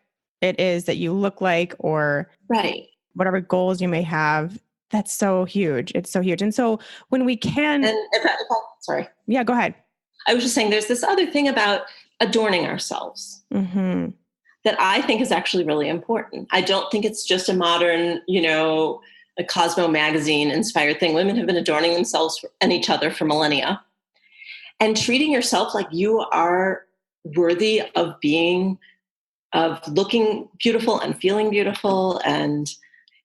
it is that you look like or right, whatever goals you may have. That's so huge. It's so huge. And so when we can... And sorry. Yeah, go ahead. I was just saying there's this other thing about adorning ourselves. Mm-hmm. That I think is actually really important. I don't think it's just a modern, a Cosmo magazine inspired thing. Women have been adorning themselves and each other for millennia. And treating yourself like you are worthy of looking beautiful and feeling beautiful. And,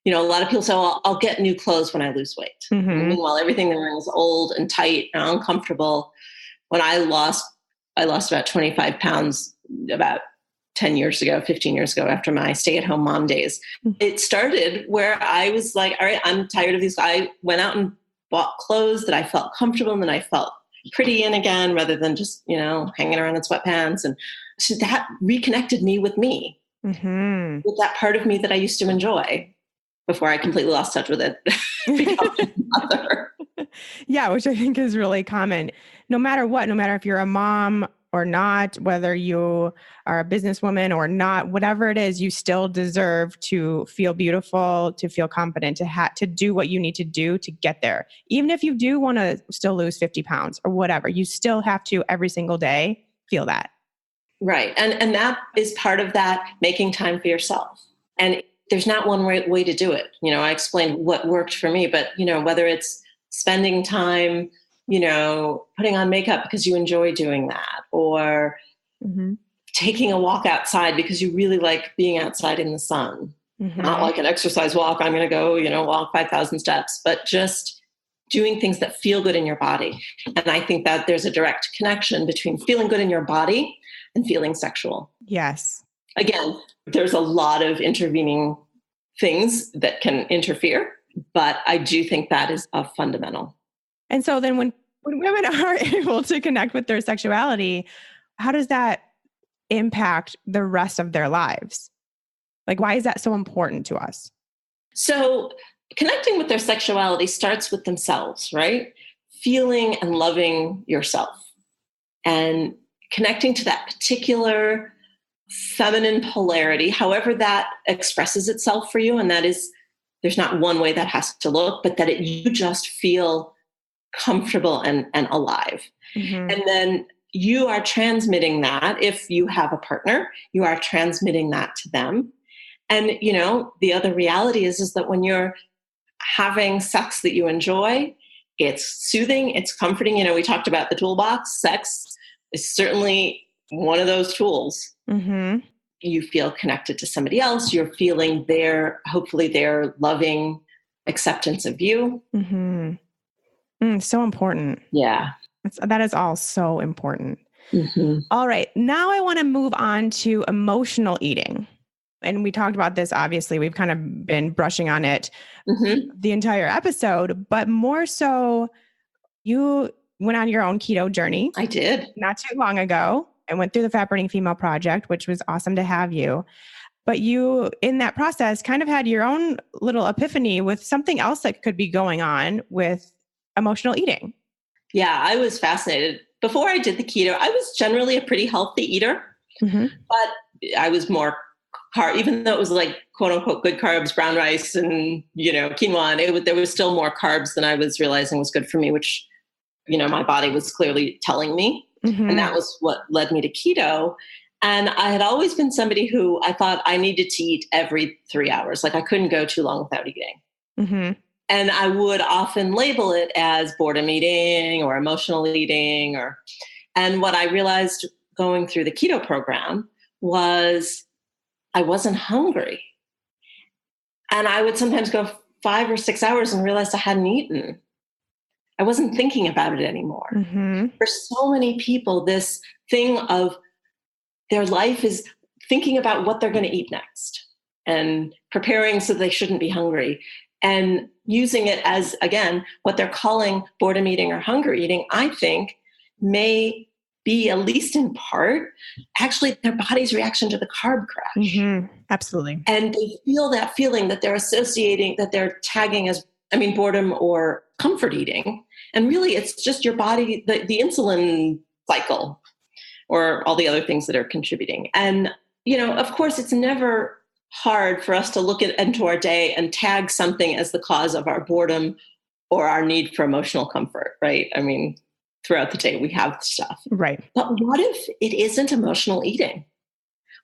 a lot of people say, well, I'll get new clothes when I lose weight. Mm-hmm. Meanwhile, everything they're wearing is old and tight and uncomfortable. When I lost about 25 pounds about 10 years ago, 15 years ago, after my stay-at-home mom days. It started where I was like, all right, I'm tired of these. I went out and bought clothes that I felt comfortable in, that I felt pretty in again, rather than just, hanging around in sweatpants. And so that reconnected me, with that part of me that I used to enjoy before I completely lost touch with it. Becoming a mother. Yeah, which I think is really common. No matter what, no matter if you're a mom or not, whether you are a businesswoman or not, whatever it is, you still deserve to feel beautiful, to feel confident, to do what you need to do to get there. Even if you do want to still lose 50 pounds or whatever, you still have to every single day feel that. Right. And that is part of that, making time for yourself. And there's not one right way to do it. I explained what worked for me, but, whether it's spending time, putting on makeup because you enjoy doing that, or taking a walk outside because you really like being outside in the sun. Not like an exercise walk. I'm going to go, walk 5,000 steps, but just doing things that feel good in your body. And I think that there's a direct connection between feeling good in your body and feeling sexual. Yes. Again, there's a lot of intervening things that can interfere, but I do think that is a fundamental. And so then when women are able to connect with their sexuality, how does that impact the rest of their lives? Like, why is that so important to us? So connecting with their sexuality starts with themselves, right? Feeling and loving yourself and connecting to that particular feminine polarity, however that expresses itself for you. And that is, there's not one way that has to look, but that you just feel comfortable and alive. Mm-hmm. And then you are transmitting that. If you have a partner, you are transmitting that to them. And, the other reality is that when you're having sex that you enjoy, it's soothing, it's comforting. We talked about the toolbox. Sex is certainly one of those tools. Mm-hmm. You feel connected to somebody else. You're feeling hopefully their loving acceptance of you. Mm-hmm. So important. Yeah. That is all so important. Mm-hmm. All right. Now I want to move on to emotional eating. And we talked about this, obviously, we've kind of been brushing on it the entire episode, but more so, you went on your own keto journey. I did. Not too long ago. I went through the Fat Burning Female Project, which was awesome to have you. But you, in that process, kind of had your own little epiphany with something else that could be going on with emotional eating. Yeah, I was fascinated. Before I did the keto, I was generally a pretty healthy eater, but I was more even though it was like quote unquote good carbs, brown rice and, quinoa, and there was still more carbs than I was realizing was good for me, which, my body was clearly telling me. And that was what led me to keto. And I had always been somebody who I thought I needed to eat every 3 hours. Like I couldn't go too long without eating. And I would often label it as boredom eating or emotional eating and what I realized going through the keto program was I wasn't hungry. And I would sometimes go 5 or 6 hours and realize I hadn't eaten. I wasn't thinking about it anymore. For so many people, this thing of their life is thinking about what they're going to eat next and preparing so they shouldn't be hungry and using it as, again, what they're calling boredom eating or hunger eating, I think may be, at least in part, actually their body's reaction to the carb crash. Absolutely. And they feel that feeling that they're associating, that they're tagging as, boredom or comfort eating. And really it's just your body, the insulin cycle or all the other things that are contributing. And, of course, it's never hard for us to look into our day and tag something as the cause of our boredom or our need for emotional comfort, right? Throughout the day, we have stuff. Right. But what if it isn't emotional eating?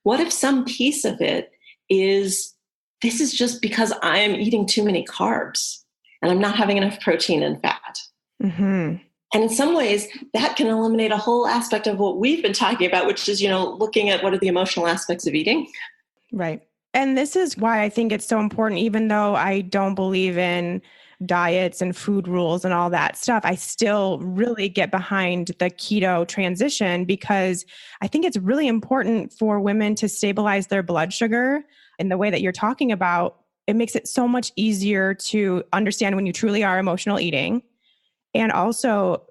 What if some piece of it is, this is just because I am eating too many carbs and I'm not having enough protein and fat? And in some ways, that can eliminate a whole aspect of what we've been talking about, which is, looking at what are the emotional aspects of eating. Right. And this is why I think it's so important, even though I don't believe in diets and food rules and all that stuff, I still really get behind the keto transition because I think it's really important for women to stabilize their blood sugar in the way that you're talking about. It makes it so much easier to understand when you truly are emotional eating and also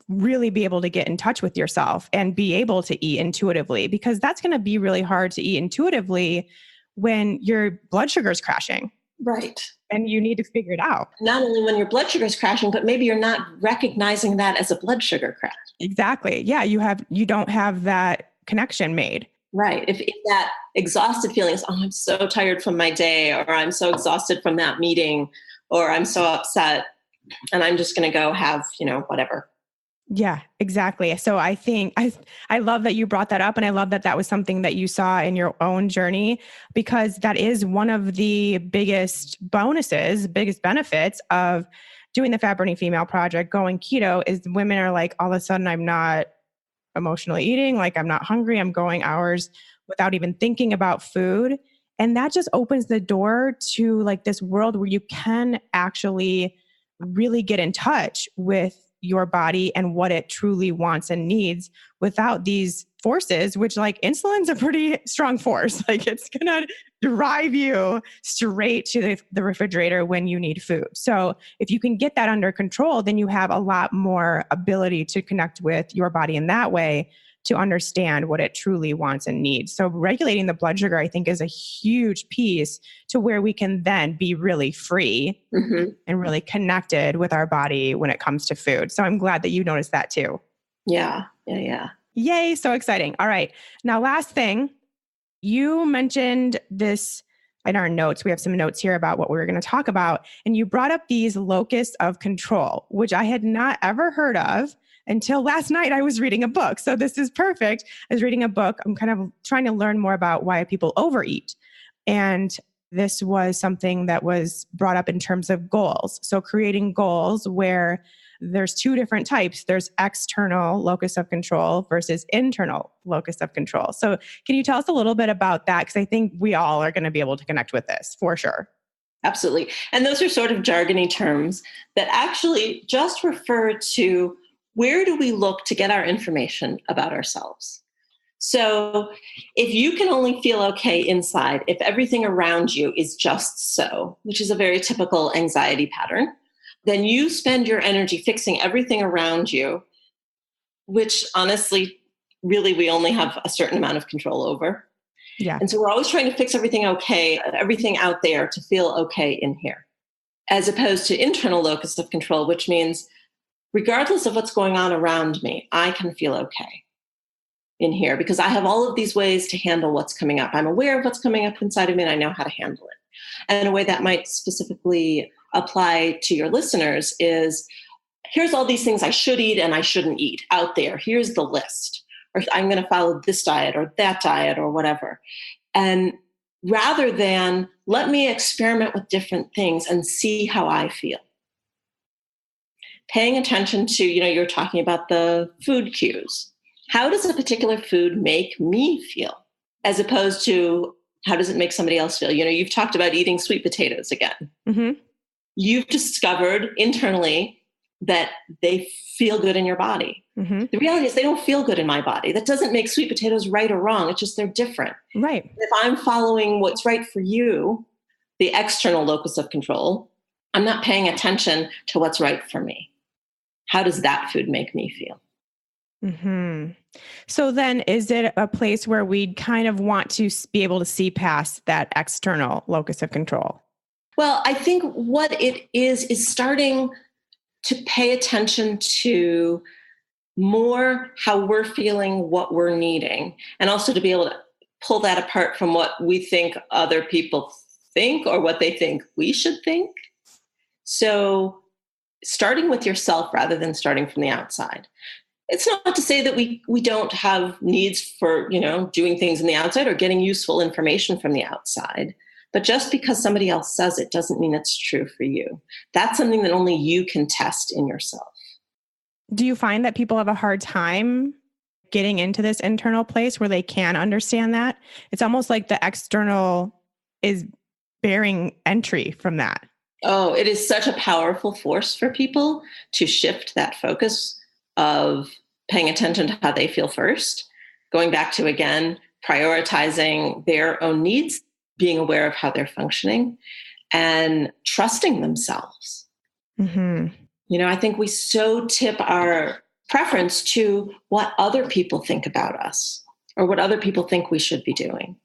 really be able to get in touch with yourself and be able to eat intuitively, because that's going to be really hard to eat intuitively when your blood sugar is crashing. Right. And you need to figure it out. Not only when your blood sugar is crashing, but maybe you're not recognizing that as a blood sugar crash. Exactly. Yeah. You don't have that connection made. Right. If that exhausted feeling is, I'm so tired from my day, or I'm so exhausted from that meeting, or I'm so upset and I'm just going to go have, whatever. Yeah, exactly. So I think I love that you brought that up. And I love that that was something that you saw in your own journey, because that is one of the biggest bonuses, biggest benefits of doing the Fat Burning Female Project, going keto, is women are like, all of a sudden I'm not emotionally eating, like I'm not hungry. I'm going hours without even thinking about food. And that just opens the door to like this world where you can actually really get in touch with your body and what it truly wants and needs without these forces, which like insulin's a pretty strong force. Like it's going to drive you straight to the refrigerator when you need food. So if you can get that under control, then you have a lot more ability to connect with your body in that way to understand what it truly wants and needs. So regulating the blood sugar, I think, is a huge piece to where we can then be really free and really connected with our body when it comes to food. So I'm glad that you noticed that too. Yeah. Yay. So exciting. All right. Now, last thing, you mentioned this in our notes. We have some notes here about what we were going to talk about. And you brought up these locus of control, which I had not ever heard of until last night. I was reading a book. So this is perfect. I was reading a book. I'm kind of trying to learn more about why people overeat. And this was something that was brought up in terms of goals. So creating goals where there's two different types. There's external locus of control versus internal locus of control. So can you tell us a little bit about that? Because I think we all are going to be able to connect with this for sure. Absolutely. And those are sort of jargony terms that actually just refer to where do we look to get our information about ourselves. So if you can only feel okay inside, if everything around you is just so, which is a very typical anxiety pattern, then you spend your energy fixing everything around you, which honestly, really, we only have a certain amount of control over. Yeah. And so we're always trying to fix everything okay, everything out there to feel okay in here, as opposed to internal locus of control, which means regardless of what's going on around me, I can feel okay in here because I have all of these ways to handle what's coming up. I'm aware of what's coming up inside of me and I know how to handle it. And a way that might specifically apply to your listeners is, here's all these things I should eat and I shouldn't eat out there. Here's the list. Or I'm going to follow this diet or that diet or whatever. And rather than let me experiment with different things and see how I feel. Paying attention to, you're talking about the food cues. How does a particular food make me feel? As opposed to how does it make somebody else feel? You've talked about eating sweet potatoes again. Mm-hmm. You've discovered internally that they feel good in your body. Mm-hmm. The reality is they don't feel good in my body. That doesn't make sweet potatoes right or wrong. It's just they're different. Right. If I'm following what's right for you, the external locus of control, I'm not paying attention to what's right for me. How does that food make me feel? Mm-hmm. So then is it a place where we'd kind of want to be able to see past that external locus of control? Well, I think what it is starting to pay attention to more how we're feeling, what we're needing, and also to be able to pull that apart from what we think other people think or what they think we should think. So starting with yourself rather than starting from the outside. It's not to say that we don't have needs for, doing things in the outside or getting useful information from the outside. But just because somebody else says it doesn't mean it's true for you. That's something that only you can test in yourself. Do you find that people have a hard time getting into this internal place where they can understand that? It's almost like the external is bearing entry from that. Oh, it is such a powerful force for people to shift that focus of paying attention to how they feel first, going back to, again, prioritizing their own needs, being aware of how they're functioning, and trusting themselves. Mm-hmm. I think we so tip our preference to what other people think about us or what other people think we should be doing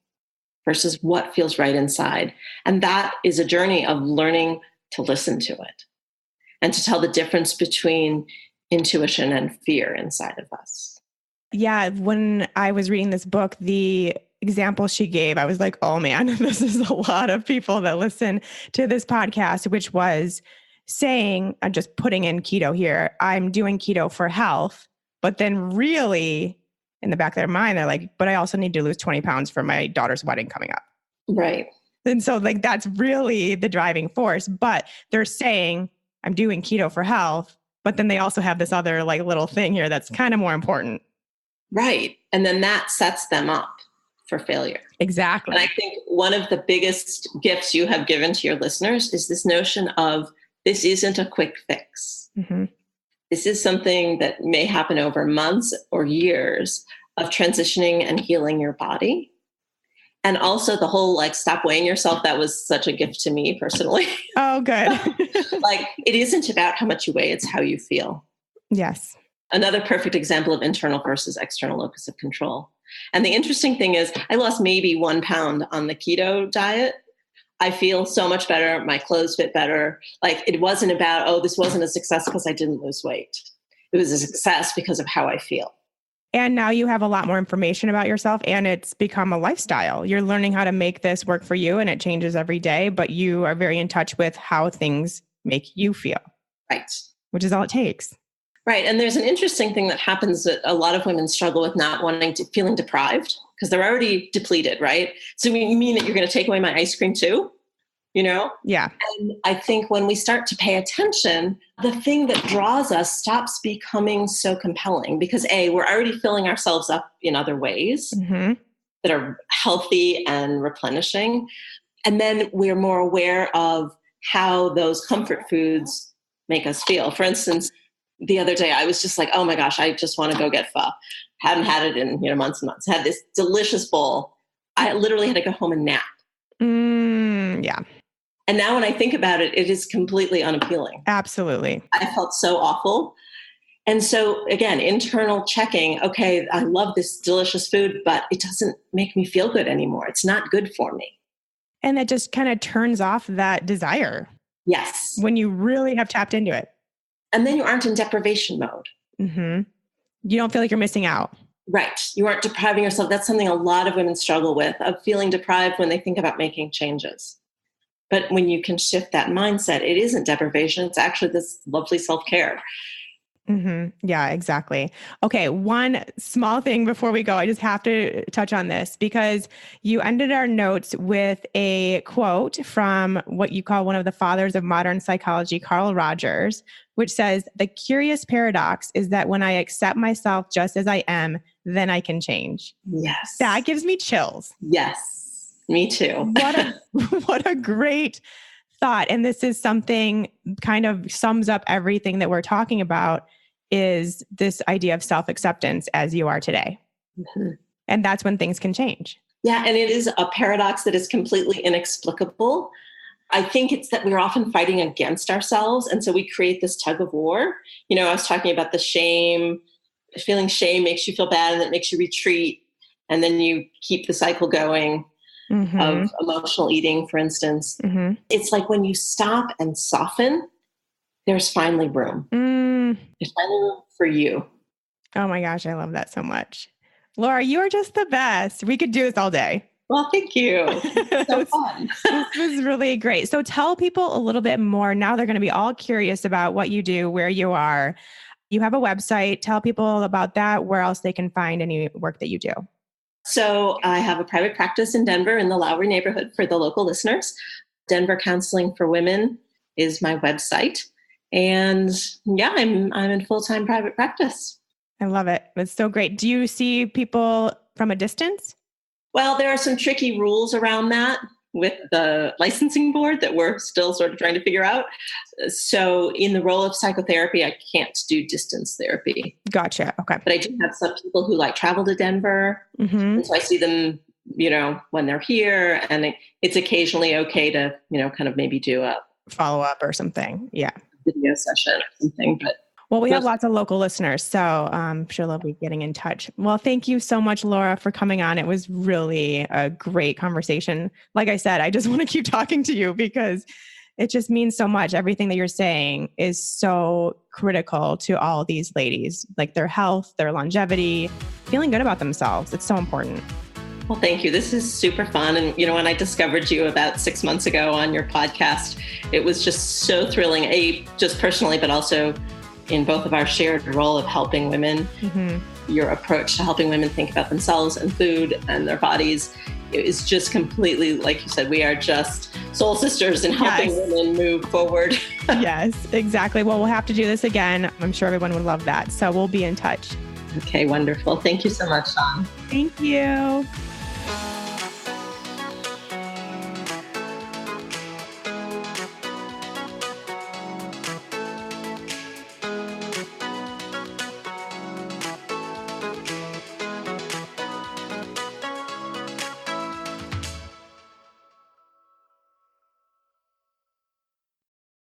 versus what feels right inside. And that is a journey of learning to listen to it and to tell the difference between intuition and fear inside of us. Yeah. When I was reading this book, the example she gave, I was like, oh man, this is a lot of people that listen to this podcast, which was saying, I'm just putting in keto here, I'm doing keto for health, but then really in the back of their mind, they're like, but I also need to lose 20 pounds for my daughter's wedding coming up. Right. And so that's really the driving force, but they're saying I'm doing keto for health, but then they also have this other little thing here that's kind of more important. Right. And then that sets them up for failure. Exactly. And I think one of the biggest gifts you have given to your listeners is this notion of this isn't a quick fix. Mm-hmm. This is something that may happen over months or years of transitioning and healing your body. And also the whole stop weighing yourself, that was such a gift to me personally. Oh, good. It isn't about how much you weigh, it's how you feel. Yes. Another perfect example of internal versus external locus of control. And the interesting thing is I lost maybe 1 pound on the keto diet. I feel so much better. My clothes fit better. It wasn't about, this wasn't a success because I didn't lose weight. It was a success because of how I feel. And now you have a lot more information about yourself and it's become a lifestyle. You're learning how to make this work for you and it changes every day, but you are very in touch with how things make you feel. Right. Which is all it takes. Right. And there's an interesting thing that happens that a lot of women struggle with, not feeling deprived because they're already depleted, right? So you mean that you're going to take away my ice cream too? Yeah. And I think when we start to pay attention, the thing that draws us stops becoming so compelling because we're already filling ourselves up in other ways that are healthy and replenishing. And then we're more aware of how those comfort foods make us feel. For instance, the other day, I was just like, oh my gosh, I just want to go get pho. Hadn't had it in months and months. Had this delicious bowl. I literally had to go home and nap. Yeah. And now when I think about it, it is completely unappealing. Absolutely. I felt so awful. And so again, internal checking, okay, I love this delicious food, but it doesn't make me feel good anymore. It's not good for me. And that just kind of turns off that desire. Yes. When you really have tapped into it. And then you aren't in deprivation mode. You don't feel like you're missing out. Right. You aren't depriving yourself. That's something a lot of women struggle with, of feeling deprived when they think about making changes. But when you can shift that mindset, it isn't deprivation. It's actually this lovely self-care. Yeah, exactly. Okay. One small thing before we go, I just have to touch on this because you ended our notes with a quote from what you call one of the fathers of modern psychology, Carl Rogers, which says, "The curious paradox is that when I accept myself just as I am, then I can change." Yes. That gives me chills. Yes. Me too. What a great thought. And this is something kind of sums up everything that we're talking about, is this idea of self-acceptance as you are today. And that's when things can change. Yeah. And it is a paradox that is completely inexplicable. I think it's that we're often fighting against ourselves. And so we create this tug of war. I was talking about the shame. Feeling shame makes you feel bad and it makes you retreat. And then you keep the cycle going. Of emotional eating, for instance. It's like when you stop and soften, there's finally room. There's finally room for you. Oh my gosh, I love that so much. Laura, you are just the best. We could do this all day. Well, thank you. It's so fun. This was really great. So tell people a little bit more. Now they're going to be all curious about what you do, where you are. You have a website. Tell people about that, where else they can find any work that you do. So I have a private practice in Denver in the Lowry neighborhood for the local listeners. Denver Counseling for Women is my website. And I'm in full-time private practice. I love it. It's so great. Do you see people from a distance? Well, there are some tricky rules around that with the licensing board that we're still sort of trying to figure out. So in the role of psychotherapy, I can't do distance therapy. Gotcha. Okay. But I do have some people who travel to Denver. And so I see them, when they're here, and it's occasionally okay to, kind of maybe do a follow-up or something. Yeah. Video session or something. But well, we have lots of local listeners, so I'm sure they'll be getting in touch. Well, thank you so much, Laura, for coming on. It was really a great conversation. Like I said, I just want to keep talking to you because it just means so much. Everything that you're saying is so critical to all these ladies, like their health, their longevity, feeling good about themselves. It's so important. Well, thank you. This is super fun. And, when I discovered you about 6 months ago on your podcast, it was just so thrilling, just personally, but also in both of our shared role of helping women. Your approach to helping women think about themselves and food and their bodies is just completely, like you said, we are just soul sisters in helping women move forward. Yes, exactly. Well, we'll have to do this again. I'm sure everyone would love that. So we'll be in touch. Okay, wonderful. Thank you so much, Dawn. Thank you.